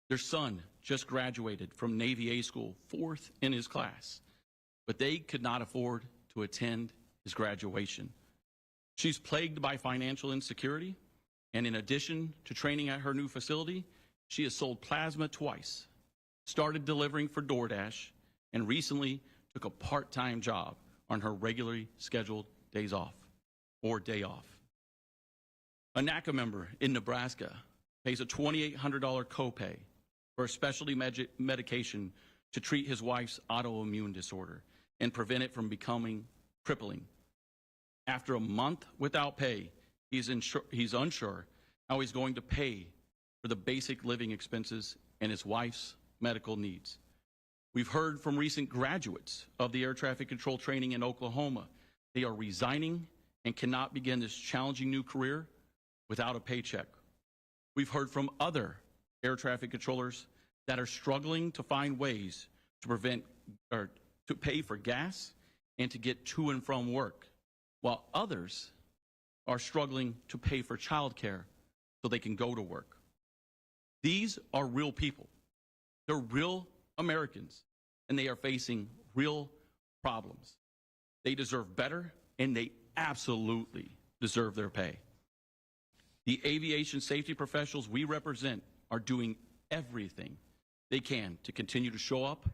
Their son just graduated from Navy A school, 4th in his class, but they could not afford to attend his graduation. She's plagued by financial insecurity, and in addition to training at her new facility, she has sold plasma twice, started delivering for DoorDash, and recently took a part-time job on her regularly scheduled days off or day off. A NACA member in Nebraska pays a $2,800 copay for a specialty medication to treat his wife's autoimmune disorder and prevent it from becoming crippling. After a month without pay, he's unsure how he's going to pay for the basic living expenses and his wife's medical needs. We've heard from recent graduates of the air traffic control training in Oklahoma. They are resigning and cannot begin this challenging new career without a paycheck. We've heard from other air traffic controllers that are struggling to find ways to prevent or to pay for gas and to get to and from work, while others are struggling to pay for childcare so they can go to work. These are real people. They're real Americans, and they are facing real problems. They deserve better, and they absolutely deserve their pay. The aviation safety professionals we represent are doing everything they can to continue to show up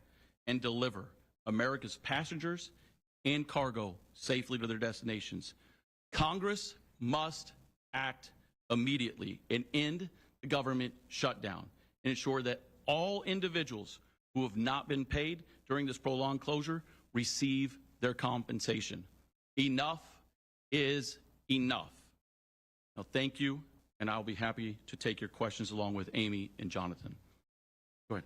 and deliver America's passengers and cargo safely to their destinations. Congress must act immediately and end the government shutdown and ensure that all individuals who have not been paid during this prolonged closure receive their compensation. Enough is enough. Now, thank you, and I'll be happy to take your questions along with Amy and Jonathan. Go ahead.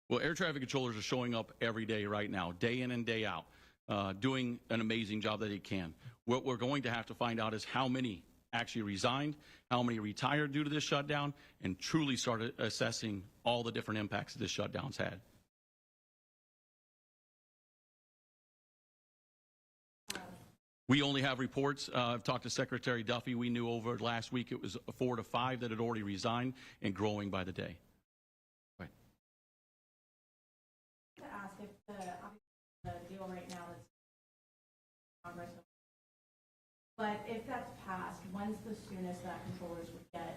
Well, air traffic controllers are showing up every day right now, day in and day out, doing an amazing job that they can. What we're going to have to find out is how many actually resigned, how many retired due to this shutdown, and truly started assessing all the different impacts that this shutdown's had. We only have reports. I've talked to Secretary Duffy. We knew over last week it was 4 to 5 that had already resigned and growing by the day. Right. To ask if the deal right now is Congress, but if that's passed, when's the soonest that controllers would get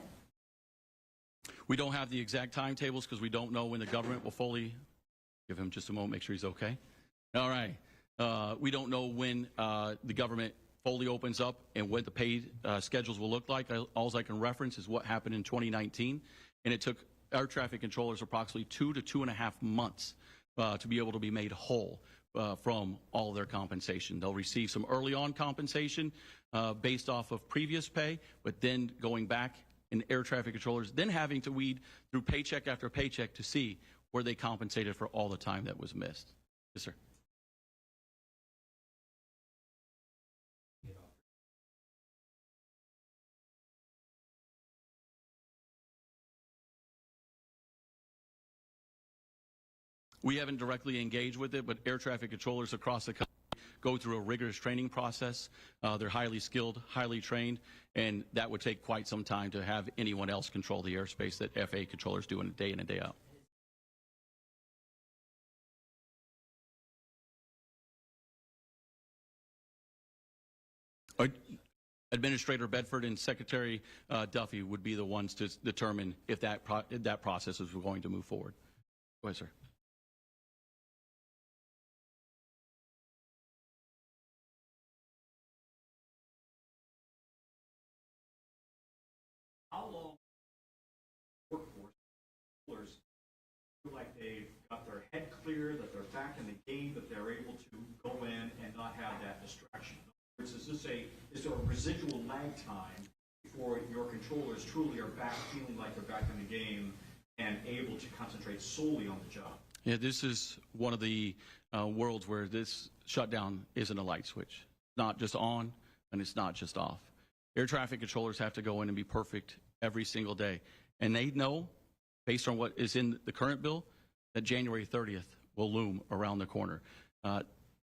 it? We don't have the exact timetables because we don't know when the government will fully. Give him just a moment, make sure he's okay. All right. We don't know when the government fully opens up and what the paid schedules will look like. All I can reference is what happened in 2019, and it took air traffic controllers approximately 2 to 2.5 months to be able to be made whole from all of their compensation. They'll receive some early on compensation based off of previous pay, but then going back in air traffic controllers, then having to weed through paycheck after paycheck to see where they compensated for all the time that was missed. Yes, sir. We haven't directly engaged with it, but air traffic controllers across the country go through a rigorous training process. They're highly skilled, highly trained, and that would take quite some time to have anyone else control the airspace that FAA controllers do day in and day out. Administrator Bedford and Secretary Duffy would be the ones to determine if that process is going to move forward. Go ahead, sir. How long workforce feel like they've got their head clear, that they're back in the game, that they're able to go in and not have that distraction? Is there a residual lag time before your controllers truly are back feeling like they're back in the game and able to concentrate solely on the job? Yeah, this is one of the worlds where this shutdown isn't a light switch. It's not just on and it's not just off. Air traffic controllers have to go in and be perfect every single day. And they know, based on what is in the current bill, that January 30th will loom around the corner.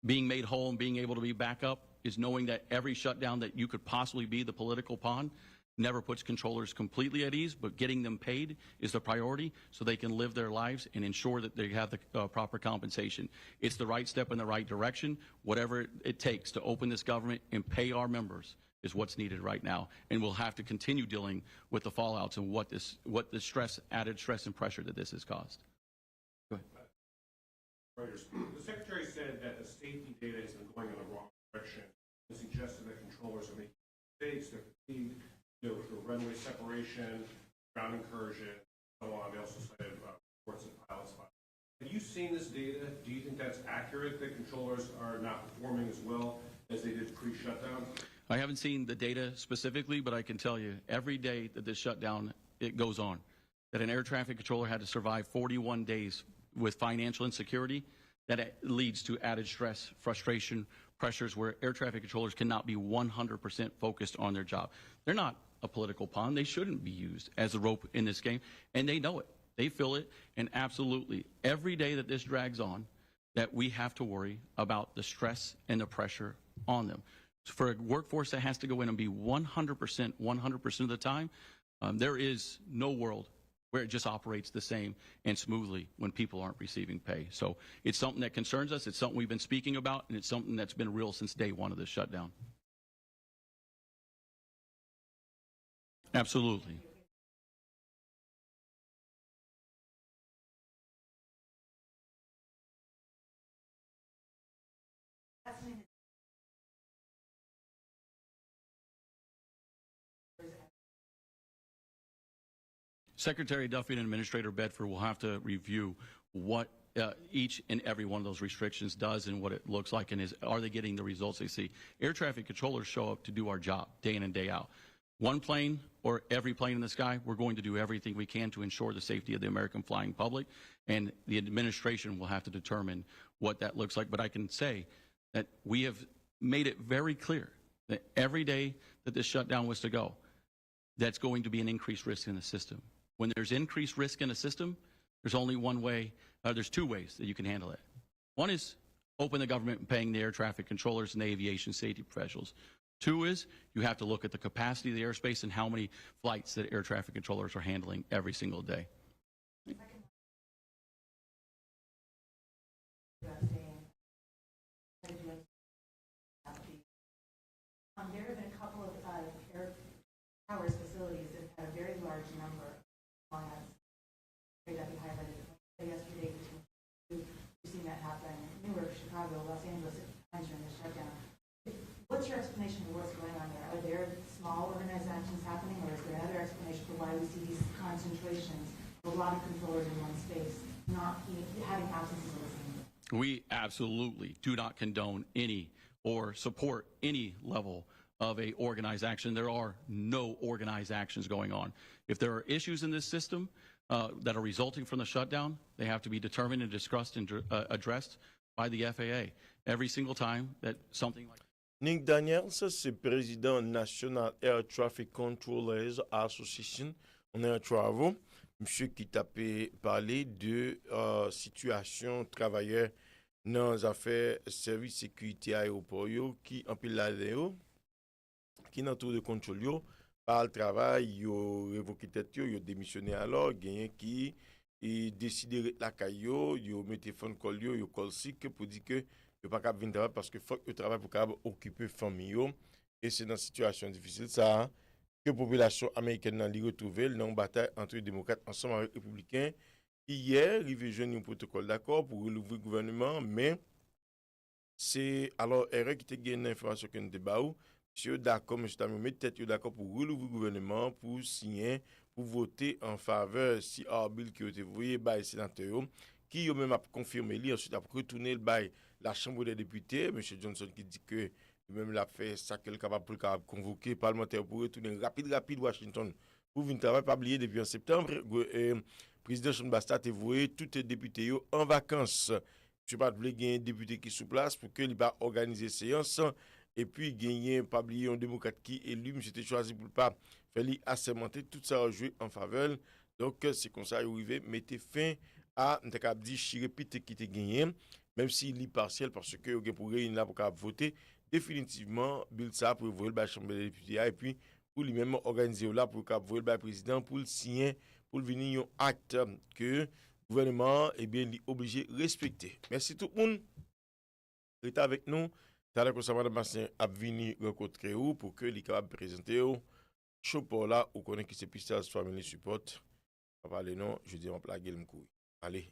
being made whole and being able to be back up is knowing that every shutdown that you could possibly be the political pawn never puts controllers completely at ease, but getting them paid is the priority so they can live their lives and ensure that they have the proper compensation. It's the right step in the right direction. Whatever it takes to open this government and pay our members is what's needed right now. And we'll have to continue dealing with the fallouts and what the stress, added stress and pressure that this has caused. Go ahead. Reuters. The Secretary said that the safety data has been going in the wrong direction and suggested that controllers are making mistakes, they're fatigued, for runway separation, ground incursion, and so on. They also cited reports of pilot spots. Have you seen this data? Do you think that's accurate, that controllers are not performing as well as they did pre-shutdown? I haven't seen the data specifically, but I can tell you every day that this shutdown it goes on, that an air traffic controller had to survive 41 days with financial insecurity, that it leads to added stress, frustration, pressures where air traffic controllers cannot be 100% focused on their job. They're not a political pawn. They shouldn't be used as a rope in this game, and they know it. They feel it, and absolutely, every day that this drags on, that we have to worry about the stress and the pressure on them. For a workforce that has to go in and be 100% of the time, there is no world where it just operates the same and smoothly when people aren't receiving pay. So it's something that concerns us. It's something we've been speaking about, and it's something that's been real since day one of this shutdown. Absolutely. Secretary Duffy and Administrator Bedford will have to review what each and every one of those restrictions does and what it looks like, and are they getting the results they see. Air traffic controllers show up to do our job day in and day out. One plane or every plane in the sky, we're going to do everything we can to ensure the safety of the American flying public, and the administration will have to determine what that looks like. But I can say that we have made it very clear that every day that this shutdown was to go, that's going to be an increased risk in the system. When there's increased risk in a system, there's only one way, there's two ways that you can handle it. One is open the government and paying the air traffic controllers and the aviation safety professionals. Two is you have to look at the capacity of the airspace and how many flights that air traffic controllers are handling every single day. There have been a couple of air towers facilities that had a very large number of that we highlighted yesterday. We've seen that happen in Newark, Chicago, Los Angeles at times during the shutdown. What's your explanation for what's going on there? Are there small organizations happening, or is there another explanation for why we see these concentrations of a lot of controllers in one space, not having absences of listening? We absolutely do not condone any or support any level of a organized action. There are no organized actions going on. If there are issues in this system that are resulting from the shutdown, they have to be determined and discussed and addressed by the FAA. Every single time that something like Nick Daniels, c'est président National Air Traffic Controllers Association. On est en travaux. Monsieur qui t'a parlé de situation travailleurs dans les affaires service sécurité aéroport qui en pile la qui dans tour de contrôle yo par le travail yo révoqué tête yo démissionné alors gagné qui et décider la caillou yo met téléphone call yo call sick pour dire que yo pas capable venir travailler parce que faut que travail pour capable occuper famille yo et c'est dans situation difficile ça que population américaine nan li retrouver dans une bataille entre démocrates ensemble avec républicains. Hier, il y a eu un protocole d'accord pour rouvrir le gouvernement, mais c'est alors erreur qui te gagne l'information que nous débattons. Monsieur d'accord, monsieur Tamio, mais peut-être d'accord pour rouvrir le gouvernement, pour signer, pour voter en faveur si Arbil qui a été voyé par les sénateurs, qui a même confirmé, ensuite a retourné la Chambre des députés, monsieur Johnson qui dit que lui-même l'a fait ça qu'il est capable pour convoquer parlementaire pour retourner rapide Washington pour venir travailler, pas oublier depuis en septembre. Président Chambasta a voué tous les députés en vacances. Je ne pas gagner un député qui est sous place pour qu'il va organiser séance et puis gagner pas oublier un démocrate qui est élu, mais c'était choisi pour pas faire assermenter tout ça a joué en faveur. Donc c'est comme ça arrivé mettez fin à dit chirépite qui était gagné même s'il est partiel, parce que vous pour réunir là pour voter, définitivement, bill ça pour voter la Chambre des députés, et puis pour lui-même organiser là pour voter le président, pour le signer, pour venir un acte que le gouvernement est bien obligé de respecter. Merci tout le monde. Restez avec nous. T'as que ça va de à venir rencontrer vous pour que les capables présenter au show pour là, ou connaît qui c'est PSTARS Family Support. Pas parler non, je dis on plague le coup. Allez.